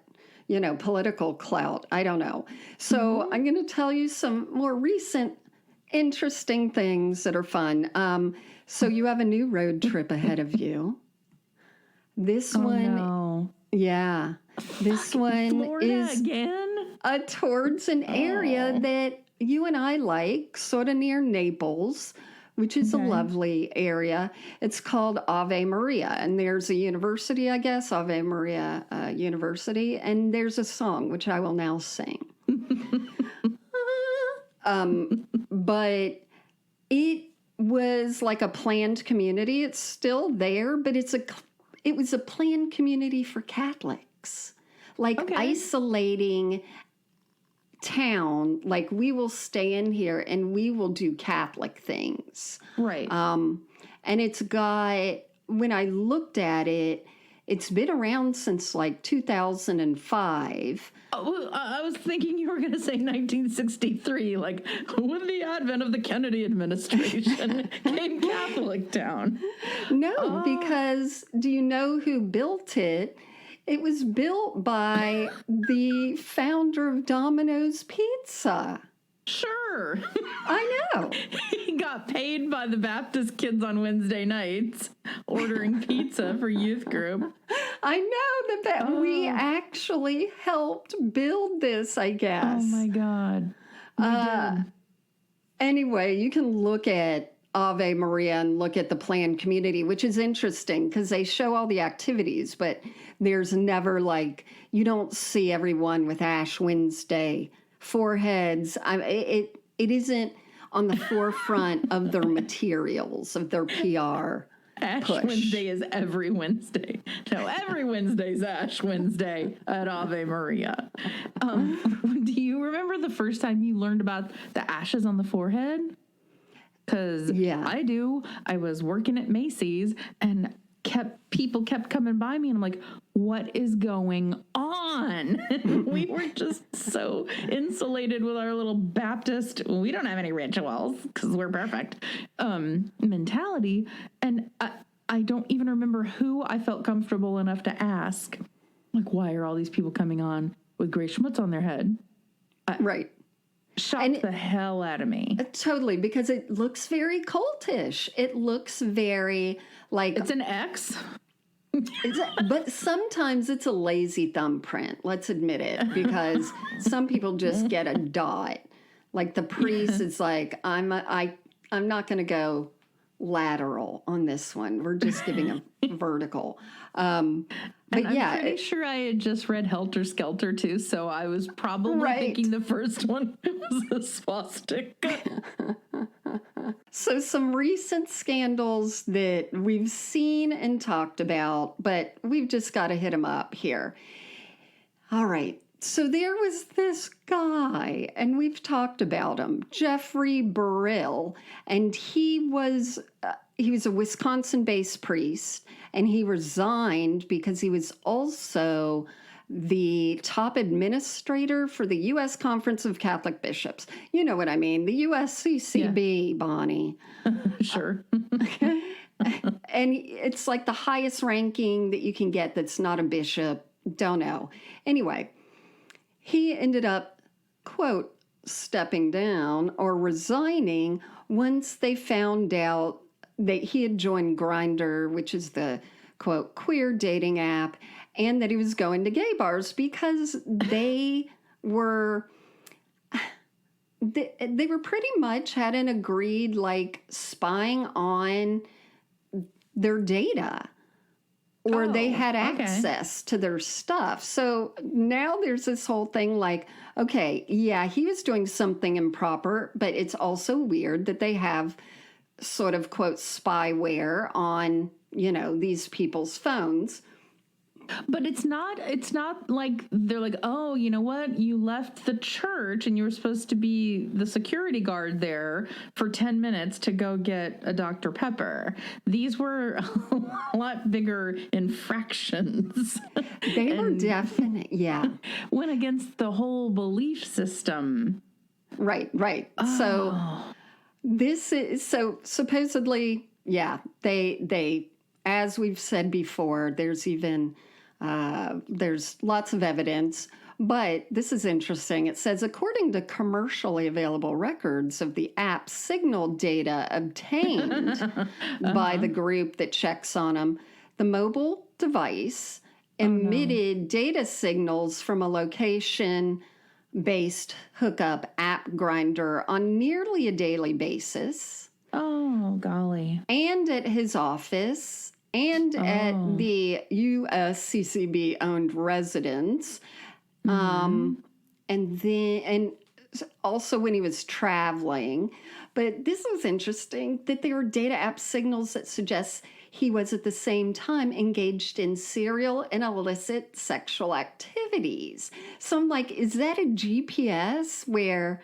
political clout, I don't know. So I'm going to tell you some more recent interesting things that are fun. So you have a new road trip ahead of you. This one, no. yeah, this one Florida is again? towards an area that you and I like, sort of near Naples, which is a lovely area. It's called Ave Maria, and there's a university, I guess, Ave Maria University, and there's a song, which I will now sing. But it was like a planned community. It's still there, but it was a planned community for Catholics, like isolating town, like we will stay in here and we will do Catholic things. Right. And it's got, when I looked at it, it's been around since like 2005. Oh, I was thinking you were going to say 1963, like with the advent of the Kennedy administration came Catholic Town. No, because do you know who built it? It was built by the founder of Domino's Pizza. Sure. I know. He got paid by the Baptist kids on Wednesday nights ordering pizza for youth group. I know that we actually helped build this, I guess. Oh my God. Anyway, you can look at Ave Maria and look at the planned community, which is interesting because they show all the activities, but there's never like, you don't see everyone with Ash Wednesday foreheads. It isn't on the forefront of their materials, of their PR. Ash push. Wednesday is every Wednesday. No, every Wednesday's Ash Wednesday at Ave Maria. Do you remember the first time you learned about the ashes on the forehead? Because I do. I was working at Macy's and people kept coming by me and I'm like, what is going on? We were just so insulated with our little Baptist, we don't have any rituals because we're perfect, mentality. And I don't even remember who I felt comfortable enough to ask, like, why are all these people coming on with gray schmutz on their head? Right. Shocked the hell out of me. Totally, because it looks very cultish. It looks very like... It's an X. But sometimes it's a lazy thumbprint, let's admit it, because some people just get a dot. Like the priest is like, I'm not going to go lateral on this one. We're just giving a vertical. But and yeah, I'm pretty sure I had just read Helter Skelter too, so I was probably thinking the first one was a swastika. So some recent scandals that we've seen and talked about, but we've just got to hit them up here. All right. So there was this guy, and we've talked about him, Jeffrey Burrill, and he was a Wisconsin-based priest, and he resigned because he was also the top administrator for the U.S. Conference of Catholic Bishops. You know what I mean, the USCCB, Bonnie. Sure. And it's like the highest ranking that you can get that's not a bishop. Don't know. Anyway, he ended up, quote, stepping down or resigning once they found out that he had joined Grindr, which is the, quote, queer dating app, and that he was going to gay bars because they were pretty much had an agreed, like, spying on their data. or they had okay. access to their stuff. So now there's this whole thing like, okay, yeah, he was doing something improper, but it's also weird that they have sort of, quote, spyware on, these people's phones. But it's not like they're like, oh, you know what? You left the church and you were supposed to be the security guard there for 10 minutes to go get a Dr. Pepper. These were a lot bigger infractions. They were definite, yeah. Went against the whole belief system. Right. Oh. So this is, so supposedly, yeah, they, as we've said before, there's lots of evidence, but this is interesting. It says, according to commercially available records of the app's signal data obtained by the group that checks on them, the mobile device emitted data signals from a location-based hookup app grinder on nearly a daily basis. Oh, golly. And at his office, and at the USCCB owned residence. And also when he was traveling. But this was interesting that there were data app signals that suggest he was at the same time engaged in serial and illicit sexual activities. So I'm like, is that a GPS where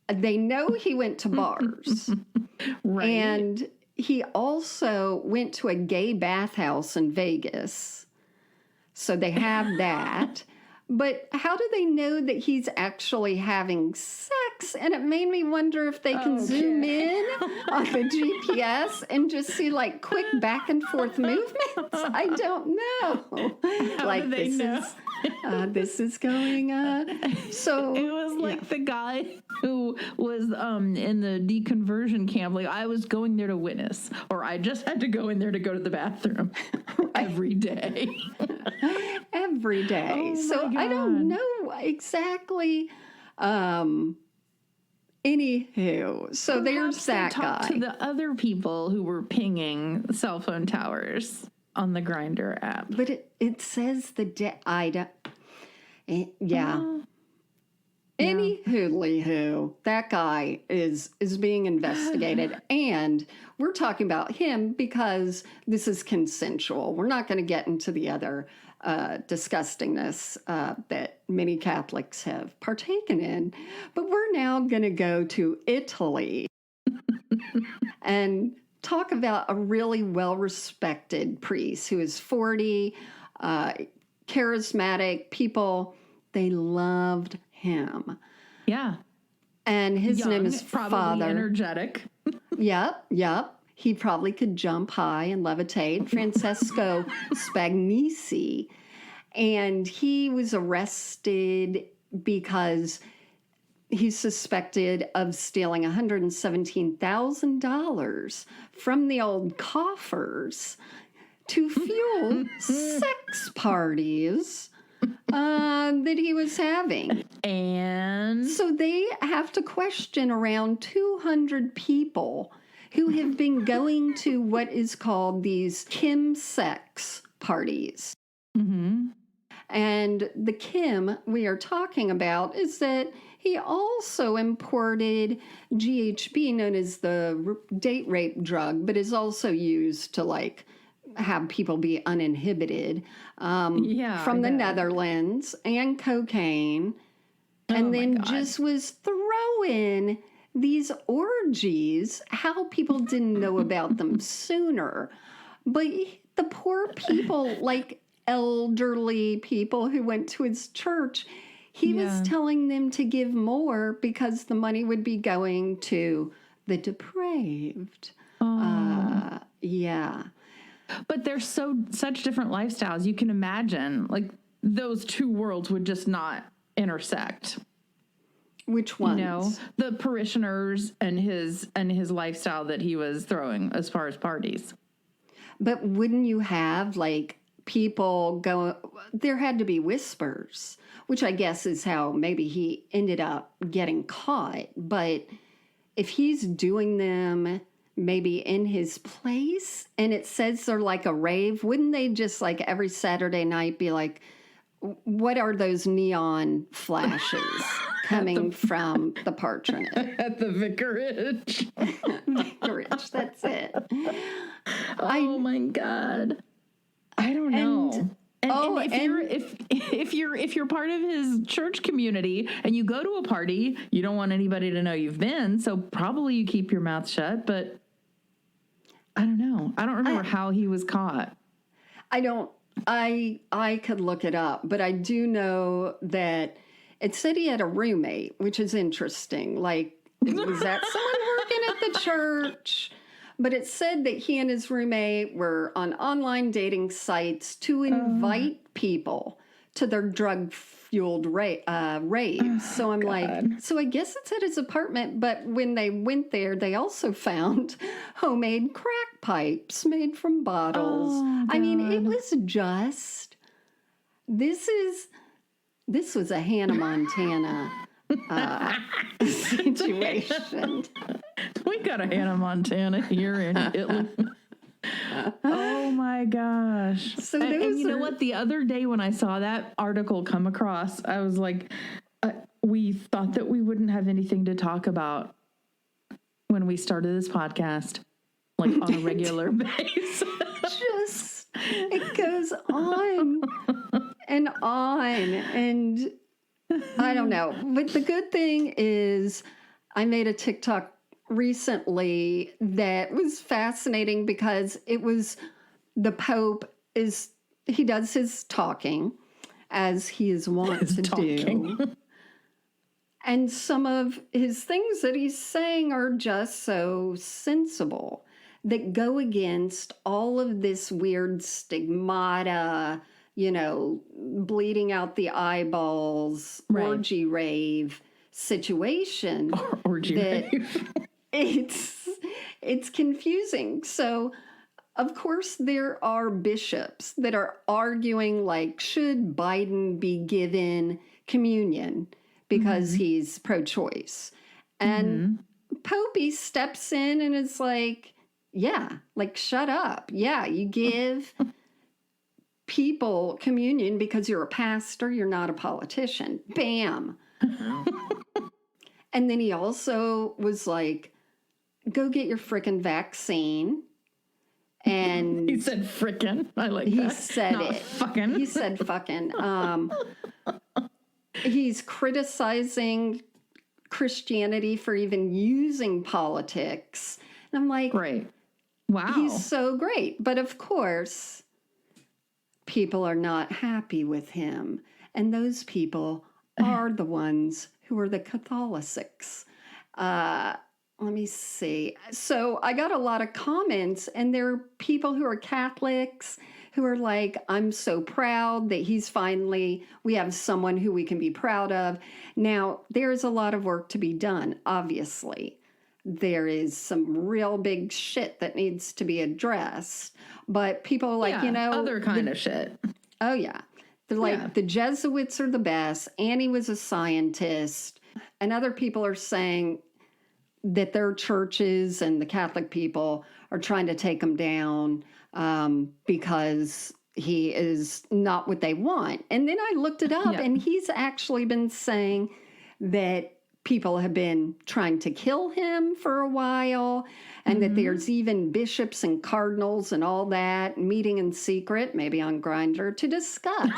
they know he went to bars? Right. And he also went to a gay bathhouse in Vegas. So they have that. But how do they know that he's actually having sex? And it made me wonder if they can zoom in on the GPS and just see like quick back and forth movements. I don't know. How do they know? This is going on. So it was like the guy who was in the deconversion camp. Like, I was going there to witness, or I just had to go in there to go to the bathroom every day. Every day. So I don't know exactly. Anywho, so there's that guy. To the other people who were pinging cell phone towers on the Grindr app. But it says yeah. Anywho, that guy is being investigated, and we're talking about him because this is consensual. We're not going to get into the other disgustingness that many Catholics have partaken in, but we're now going to go to Italy and talk about a really well-respected priest who is 40, charismatic. People, they loved him. Yeah. And his name is probably Father. Energetic. Yep. He probably could jump high and levitate. Francesco Spagnisi. And he was arrested because he's suspected of stealing $117,000 from the old coffers to fuel sex parties that he was having. And so they have to question around 200 people who have been going to what is called these Kim sex parties. Mm-hmm. And the Kim we are talking about is that he also imported GHB, known as the date rape drug, but is also used to like have people be uninhibited from the Netherlands, and cocaine. And then just was throwing these orgies, how people didn't know about them sooner. But the poor people, like elderly people who went to his church, he was telling them to give more because the money would be going to the depraved. But they're such different lifestyles. You can imagine, like, those two worlds would just not intersect. Which ones? You know, the parishioners and his lifestyle that he was throwing as far as parties. But wouldn't you have, like, people go, there had to be whispers, which I guess is how maybe he ended up getting caught. But if he's doing them maybe in his place, and it says they're like a rave. Wouldn't they just like every Saturday night be like, what are those neon flashes coming from the patronage? At the vicarage. Vicarage, that's it. Oh my God. I don't know. If you're part of his church community and you go to a party, you don't want anybody to know you've been, so probably you keep your mouth shut, but I don't know. I don't remember how he was caught. I could look it up, but I do know that it said he had a roommate, which is interesting. Like, was that someone working at the church? But it said that he and his roommate were on online dating sites to invite people to their drug-fueled raves. So I'm like, so I guess it's at his apartment. But when they went there, they also found homemade crack pipes made from bottles. I mean, it was just, this was a Hannah Montana situation. We got a Hannah Montana here in Italy. Oh my gosh. So and you know what? The other day when I saw that article come across, I was like, we thought that we wouldn't have anything to talk about when we started this podcast, like on a regular basis. Just, it goes on and on. And I don't know. But the good thing is I made a TikTok recently that was fascinating because it was the Pope he does his talking as he is wont to do. And some of his things that he's saying are just so sensible that go against all of this weird stigmata, bleeding out the eyeballs, orgy rave situation. Orgy rave. It's confusing. So, of course, there are bishops that are arguing, like, should Biden be given communion because he's pro-choice? And Popey steps in and is like, yeah, like, shut up. Yeah, you give people communion because you're a pastor, you're not a politician. Bam. And then he also was like, go get your frickin' vaccine. And he said frickin'. I like that. He said Not it. Fucking. He said fucking. He's criticizing Christianity for even using politics. And I'm like, right. Wow. He's so great. But of course, people are not happy with him. And those people are the ones who are the Catholics. Let me see. So I got a lot of comments, and there are people who are Catholics who are like, I'm so proud that we have someone who we can be proud of. Now, there's a lot of work to be done, obviously. There is some real big shit that needs to be addressed. But people are like, other kind of shit. Oh, yeah. They're like, the Jesuits are the best. Annie was a scientist. And other people are saying that their churches and the Catholic people are trying to take him down because he is not what they want. And then I looked it up, and he's actually been saying that people have been trying to kill him for a while, and that there's even bishops and cardinals and all that meeting in secret, maybe on Grindr, to discuss.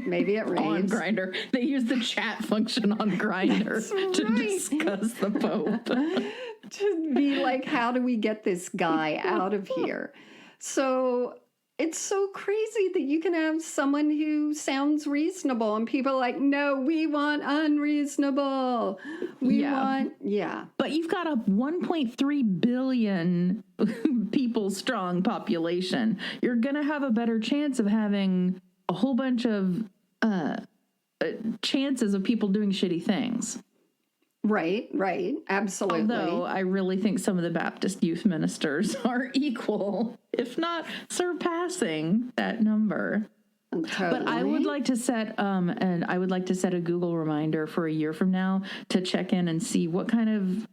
Maybe it raves. On Grindr. They use the chat function on Grindr to discuss the Pope. To be like, how do we get this guy out of here? So it's so crazy that you can have someone who sounds reasonable and people are like, no, we want unreasonable. We want. But you've got a 1.3 billion people strong population. You're going to have a better chance of having a whole bunch of chances of people doing shitty things. Right, absolutely. Although I really think some of the Baptist youth ministers are equal, if not surpassing that number. Totally. But I would like to set a Google reminder for a year from now to check in and see what kind of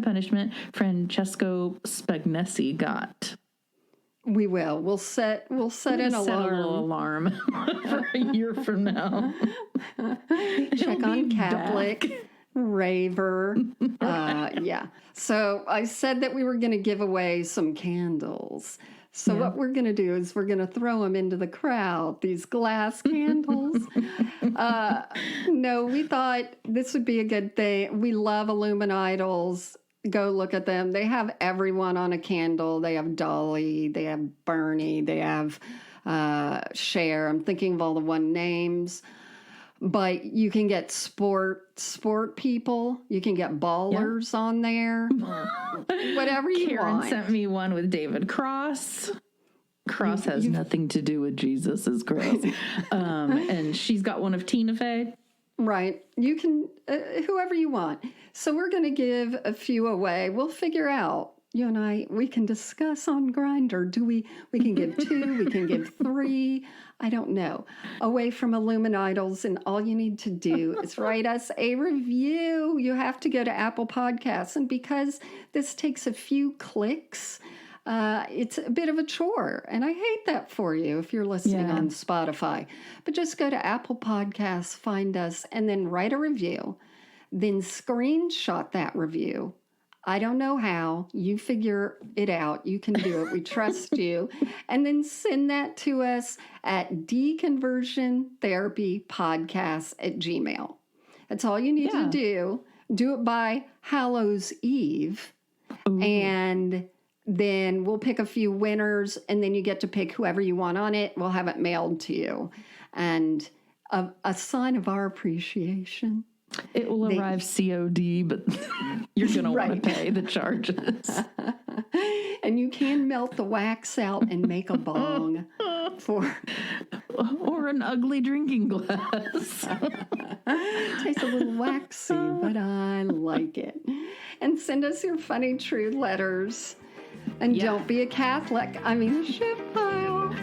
punishment Francesco Spagnesi got. We will. We'll set an Set a little alarm for a year from now. Check on Catholic, raver. Yeah. So I said that we were going to give away some candles. So what we're going to do is we're going to throw them into the crowd, these glass candles. No, we thought this would be a good thing. We love Illuminitals. Go look at them. They have everyone on a candle. They have Dolly. They have Bernie. They have Cher. I'm thinking of all the one names. But you can get sport people. You can get ballers on there. Whatever you Karen want. sent me one with David Cross. Cross has nothing to do with Jesus, is gross. And she's got one of Tina Fey. Right. You can, whoever you want. So we're going to give a few away. We'll figure out, you and I, we can discuss on Grindr. We can give 2, we can give 3. I don't know. Away from Illuminitals, and all you need to do is write us a review. You have to go to Apple Podcasts. And because this takes a few clicks, it's a bit of a chore, and I hate that for you if you're listening on Spotify. But just go to Apple Podcasts, find us, and then write a review. Then screenshot that review. I don't know how. You figure it out. You can do it. We trust you. And then send that to us at deconversiontherapypodcast@gmail.com. That's all you need to do. Do it by Hallows Eve. Ooh. And then we'll pick a few winners, and then you get to pick whoever you want on it. We'll have it mailed to you. And a sign of our appreciation. It will arrive COD, but you're going to want to pay the charges. And you can melt the wax out and make a bong or an ugly drinking glass. Tastes a little waxy, but I like it. And send us your funny true letters. And don't be a Catholic. I mean, a shit pile.